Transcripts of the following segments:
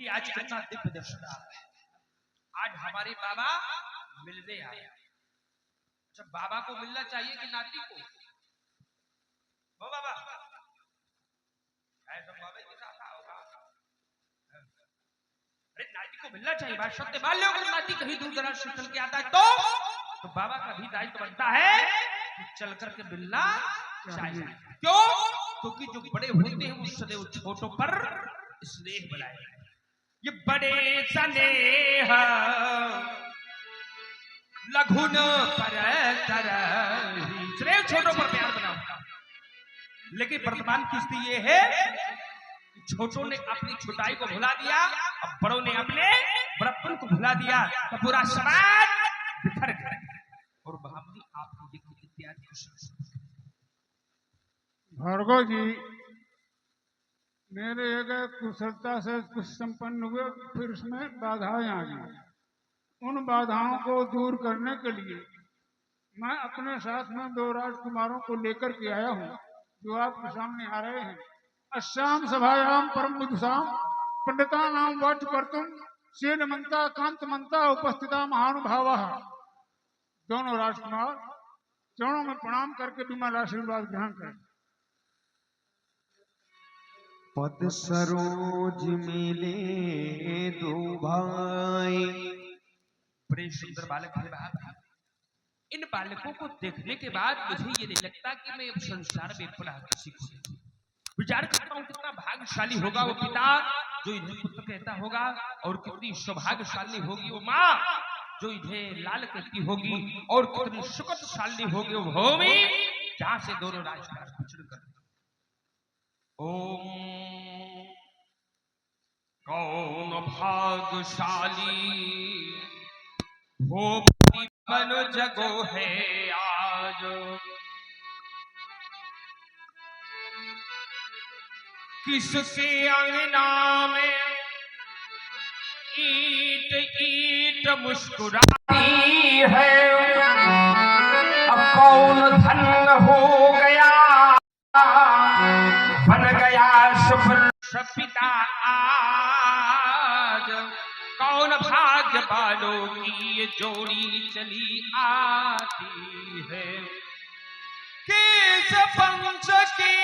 कि आज कितना दिव्य दर्शन आ रहा है। आज हमारे बाबा मिलने आए। अच्छा, बाबा को मिलना चाहिए कि नाती को? वो बाबा ऐसा बाबा के साथ होगा। अरे नाती को मिलना चाहिए। बात सत्य मान लो, अगर नाती कहीं दूर दराज से चल के आता है तो बाबा का भी दायित्व बनता है कि चल करके मिलना चाहिए। क्यों? क्योंकि जो बड़े होते हैं वो सदैव छोटों पर स्नेह बनाए। ये बड़े स्नेह लघुन पर सिर्फ छोटों पर प्यार बना। लेकिन वर्तमान की स्थिति ये है, छोटों ने अपनी छोटाई को भुला दिया, अब बड़ों ने अपने बड़प्पन को भुला दिया, तो पूरा समाज बिखर गया। और भावनी आपकी इत्यादि भार्गव जी मेरे एक कुशलता से कुछ संपन्न हुए, फिर उसमें बाधाएं आ गई। उन बाधाओं को दूर करने के लिए मैं अपने साथ में 2 राजकुमारों को लेकर के आया हूँ, जो आपके सामने आ रहे हैं। अश्याम सभायाम परम विदुषाम पंडिता नाम वाच कर्तुम शीलमंता कांतमंता उपस्थिता महानुभाव। दोनों राजकुमार चरणों में प्रणाम करके विमल आशीर्वाद ग्रहण करें। पद सरोज मिले 2 भाई। बड़े सुंदर बालक है बाप। इन बालकों को देखने के बाद मुझे ये नहीं लगता कि मैं संसार में पुनः किसी को विचार करता हूँ कितना भाग्यशाली होगा वो पिता जो इन्हें पुत्र कहता होगा, और कितनी सौभाग्यशाली होगी वो माँ जो इन्हें लाल कहती होगी, और कितनी सुखदशाली होगी वो भूमि जहां से दोनों राजकुमार विचरण कर। ओम कौन भाग्यशाली भूमि बन जगो है आज, किसके अंगना में ईट ईट मुस्कुराती है। अब कौन धन हो गया बन गया सुपुत्र पिता आज, कौन भाग्य वालों की ये जोड़ी चली आती है। किस पंच की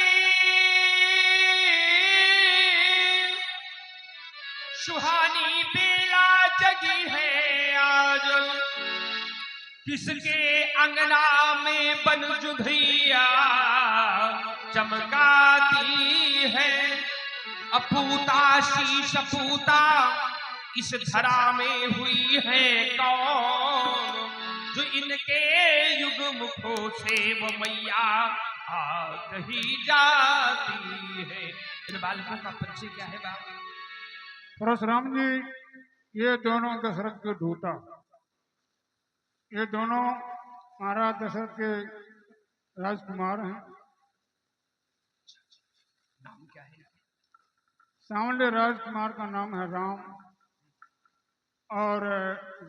सुहानी बेला जगी है आज, किसके अंगना में बनजुधिया चमकाती है। अपूता शीश पूता इस धरा में हुई है कौन, जो इनके युग मुखों से वो मैया आ कही जाती है। इन बालकों का परिचय क्या है बाबा? परशुराम जी, ये दोनों दशरथ के दूता, ये दोनों महाराज दशरथ के राजकुमार हैं। नाम क्या है? सांवले राजकुमार का नाम है राम, और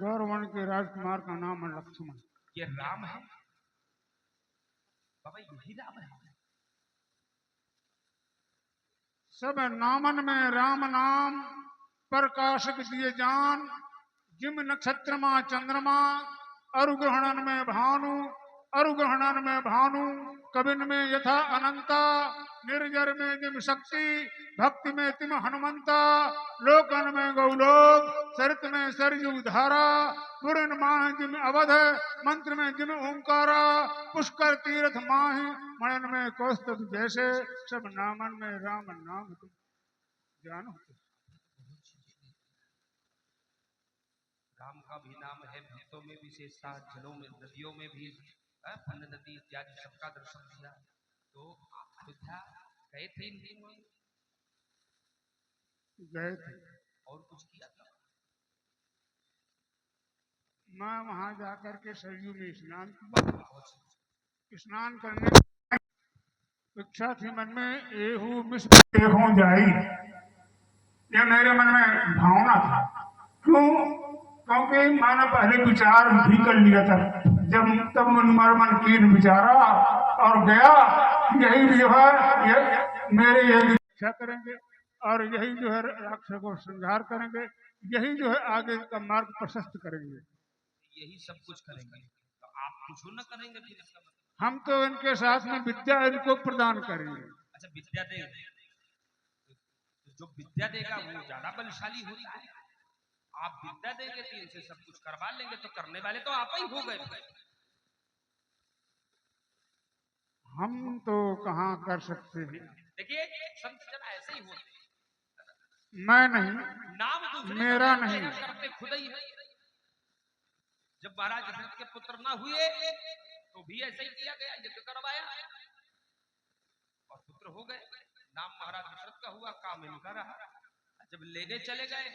गौरवन के राजकुमार का नाम है लक्ष्मण। ये राम है बाबा, यही राम है। सब नामन में राम नाम प्रकाशक दिए जान, जिम नक्षत्रमा चंद्रमा अरुग्रहणन में भानु, अरुग्रहणन में भानु कविन में यथा अनंता, निर्जर में जिम शक्ति भक्ति में तिम हनुमंता, लोकन में गौलोक सरित में सरयू धारा, पुरन माह जिम अवध मंत्र में जिम ओंकारा, पुष्कर तीर्थ माह मणन में कौस्तुभ जैसे, सब नामन में राम नाम तुम जानो। राम का भी नाम है भक्तों में विशेषता, जलों में नदियों में भी फन नदी इत्यादि सबका दर्शन दिया। तो अयोध्या गए थे इन दिनों? गए थे। और कुछ किया था? मैं वहां जाकर के सरयू में स्नान किया। स्नान करने की इच्छा थी मन में, एहू मिश्र हो जाई, ये मेरे मन में भावना था। क्यों? क्योंकि मैंने पहले विचार भी कर लिया था, जब तब मन कीन विचारा और गया, यही जो है ये मेरे ये इच्छा करेंगे और यही जो है राक्षस को संहार करेंगे, यही जो है आगे का मार्ग प्रशस्त करेंगे। यही सब कुछ करेंगे तो आप कुछ न करेंगे फिर इसका मतलब? हम तो इनके साथ में विद्या इनको प्रदान करेंगे। अच्छा विद्या देंगे, तो जो विद्या देगा वो ज्यादा बलशाली होता है। आप विद्या देंगे तो इनसे सब कुछ करवा लेंगे, तो करने वाले तो आप ही हो गए। हम तो कहाँ कर सकते हैं, देखिए संत जन ऐसे ही होते हैं, मैं नहीं, नाम दूसरे मेरा का नहीं। करते खुद ही है। जब महाराज दशरथ के पुत्र ना हुए तो भी ऐसे ही किया गया, युद्ध करवाया और पुत्र हो गए। नाम महाराज दशरथ का हुआ, काम इनका रहा। जब लेने चले गए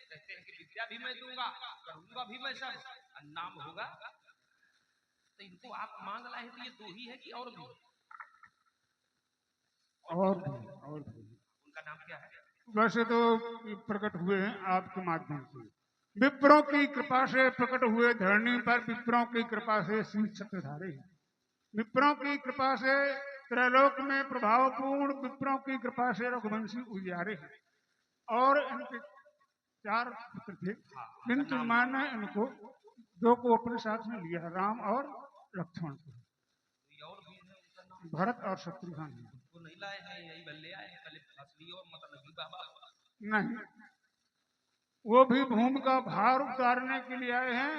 कहते हैं कि विद्या भी मैं दूंगा, करूंगा भी मैं सब, और नाम होगा। तो इनको आप मांग लाए तो ये दो ही है कि और भी? और भी। उनका नाम क्या है? वैसे तो प्रकट हुए हैं आपके माध्यम से, विप्रों की कृपा से प्रकट हुए धरणी पर, विप्रों की कृपा से शीश छत्रधारी, विप्रों की कृपा से त्रैलोक में प्रभावपूर्ण, विप्रों की कृपा से रघुवंशी उजियारे हैं। और इनके 4 पुत्र थे, किंतु मैंने इनको 2 को अपने साथ में लिया, राम और लक्ष्मण को, और भी है उनका नाम? भरत और शत्रुघ्न। वो नहीं लाए हैं, यही बल्ले आए हैं, पहले असली और मतलब बाबा नहीं, वो भी भूमि का भार उतारने के लिए आए हैं,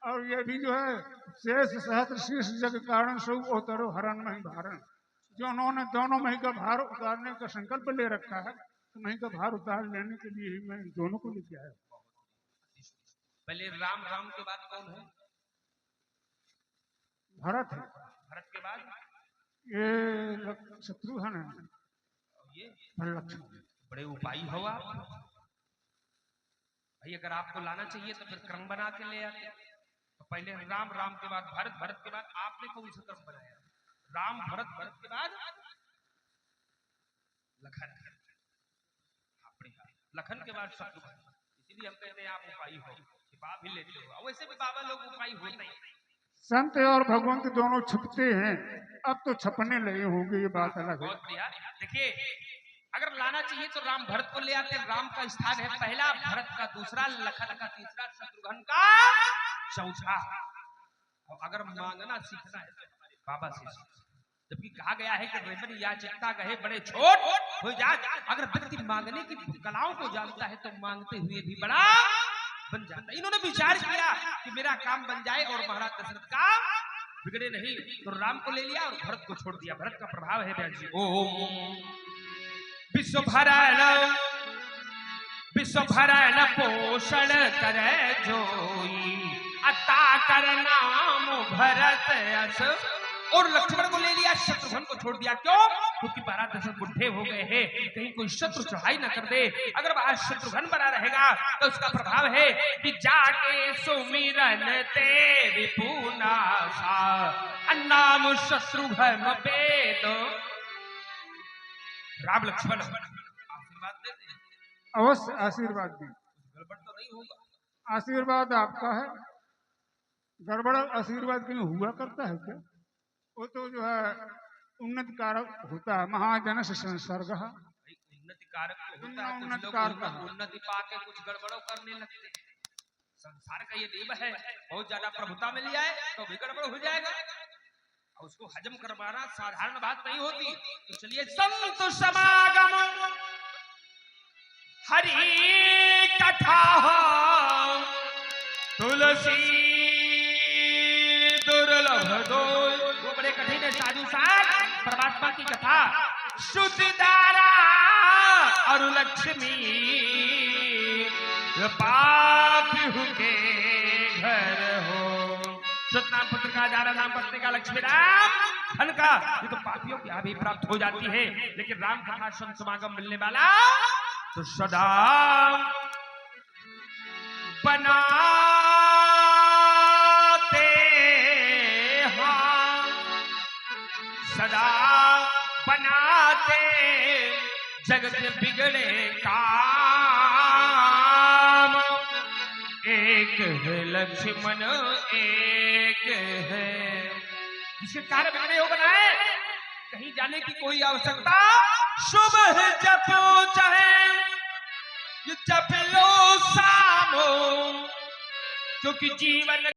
और ये भी जो है शेष सहस्त्र शीर्ष जग कारण सब उतरो हरण मही भारण, जो उन्होंने दोनों मही का भार उतारने का संकल्प ले रखा है, तो मही का भार उतार लेने के लिए ही मैं इन दोनों को लेके आया। पहले राम, राम के बाद कौन है? भरत है, भरत के बाद ये शत्रुघ्न है, ये लक्ष्मण। बड़े उपाय हो आप भाई। अगर आपको लाना चाहिए तो फिर क्रम बना के ले आते। तो पहले राम, राम के बाद भरत, भरत के बाद आपने कौन सा क्रम बनाया? राम भरत, भरत के बाद लखन, लखन के बाद शत्रुघ्न। इसीलिए हम कहते हैं आप उपाय हो, छिपा भी लेते हो। वैसे भी बाबा लोग उपाय होते हैं। संत और भगवंत दोनों छुपते हैं, अब तो छपने लगे होंगे, ये बात अलग है। बहुत बढ़िया। देखिए अगर लाना चाहिए तो राम भरत को ले आते। राम का स्थान है पहला, भरत का दूसरा, लखन का तीसरा, शत्रुघ्न का चौथा। और अगर मांगना सीखना है तो बाबा से सीखो। जबकि कहा गया है कि रेबन याचिका कहे बड़े छोट हो जाए। अगर व्यक्ति मांगने की कलाओं को जानता है तो मांगते हुए भी बड़ा बन जाता है। इन्होंने विचार किया कि मेरा काम बन जाए और महाराज दशरथ का बिगड़े नहीं, तो राम को ले लिया और भरत को छोड़ दिया। भरत का प्रभाव है व्यास जी। ओम विश्व भरण पोषण करे जोई, अता कर नाम भरत अस। और लक्ष्मण को ले लिया, शत्रुघ्न को छोड़ दिया। क्यों? क्योंकि महाराज दशरथ बुढ़े हो गए हैं, कहीं कोई शत्रु चढ़ाई न कर दे। अगर वहां शत्रुघ्न बना रहेगा तो उसका प्रभाव है कि जाके सुमिरन तेरी पुनासा, नाम शत्रुघ्न वेद। राम लक्ष्मण आशीर्वाद देते, अवश्य आशीर्वाद दी। गड़बड़ तो नहीं होगा? आशीर्वाद आपका है, गड़बड़ आशीर्वाद कहीं हुआ करता है क्या? वो तो जो है उन्नति कारक होता है, महाजन से संसर्ग। उन्नति कारक तो होता है, उन्नति कुछ कारक लोग उन्नति पाके कुछ गड़बड़ों करने लगते हैं। संसार का ये नियम है, बहुत ज्यादा प्रभुता मिल जाए तो भी गड़बड़ हो जाएगा, और उसको हजम करवाना साधारण बात नहीं होती। तो चलिए, संत समागम हरि कथा तुलसी दुर्लभ दो। वो बड़े कठिन है साधु साथ परमात्मा की कथा। शुद्धधारा और लक्ष्मी पापी के घर हो। शुद्ध नाम पुत्र का, जारा नाम पत्नी का, लक्ष्मी राम धन का, ये तो पापियों की भी प्राप्त हो जाती है। लेकिन राम कथा संत समागम मिलने वाला तो सदा बनाते हैं, सदा बनाते जगत बिगड़े काम। एक है लक्ष्मण एक है, जिसके कार्य बिगड़े हो बनाए, कहीं जाने की कोई आवश्यकता सुबह जपो चाहे जप लो शामो, क्योंकि जीवन